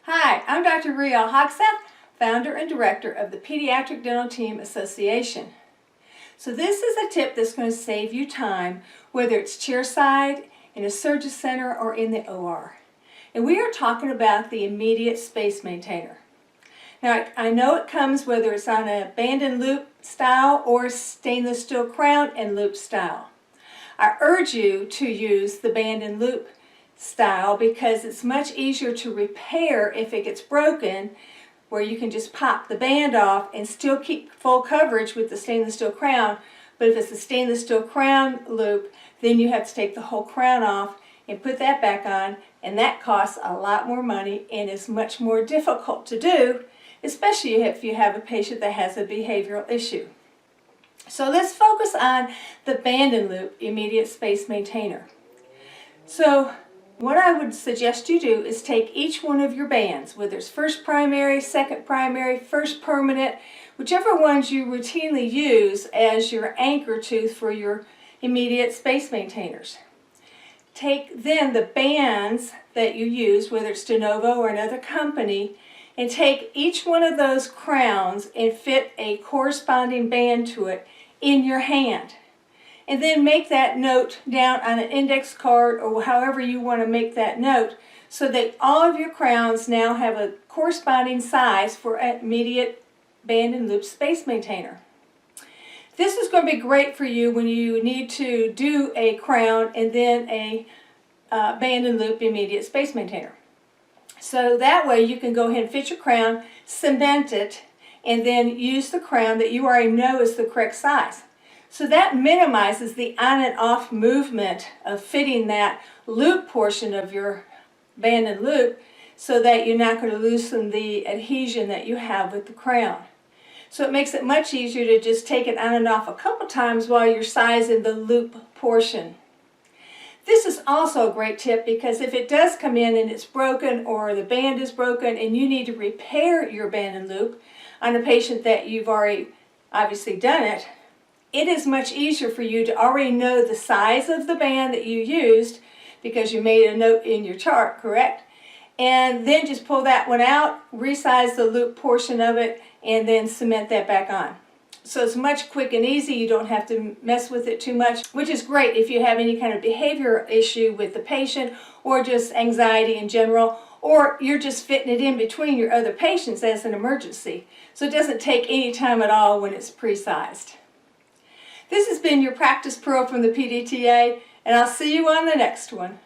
Hi, I'm Dr. Riel Hogseth, founder and director of the Pediatric Dental Team Association. So this is a tip that's going to save you time, whether it's chairside, in a surgery center, or in the OR. And we are talking about the immediate space maintainer. Now, I know it comes whether it's on a band and loop style or stainless steel crown and loop style. I urge you to use the band and loop style because it's much easier to repair if it gets broken, where you can just pop the band off and still keep full coverage with the stainless steel crown. But if it's a stainless steel crown loop, then you have to take the whole crown off and put that back on, and that costs a lot more money and is much more difficult to do, especially if you have a patient that has a behavioral issue. So let's focus on the band and loop immediate space maintainer. So what I would suggest you do is take each one of your bands, whether it's first primary, second primary, first permanent, whichever ones you routinely use as your anchor tooth for your immediate space maintainers. Take then the bands that you use, whether it's De Novo or another company, and take each one of those crowns and fit a corresponding band to it in your hand. And then make that note down on an index card or however you want to make that note, so that all of your crowns now have a corresponding size for an immediate band and loop space maintainer. This is going to be great for you when you need to do a crown and then a band and loop immediate space maintainer. So that way you can go ahead and fit your crown, cement it, and then use the crown that you already know is the correct size. So that minimizes the on and off movement of fitting that loop portion of your band and loop, so that you're not going to loosen the adhesion that you have with the crown. So it makes it much easier to just take it on and off a couple times while you're sizing the loop portion. This is also a great tip because if it does come in and it's broken or the band is broken and you need to repair your band and loop on a patient that you've already obviously done it, it is much easier for you to already know the size of the band that you used because you made a note in your chart, correct? And then just pull that one out, resize the loop portion of it, and then cement that back on. So it's much quick and easy. You don't have to mess with it too much, which is great if you have any kind of behavioral issue with the patient or just anxiety in general, or you're just fitting it in between your other patients as an emergency. So it doesn't take any time at all when it's pre-sized. This has been your Practice Pro from the PDTA, and I'll see you on the next one.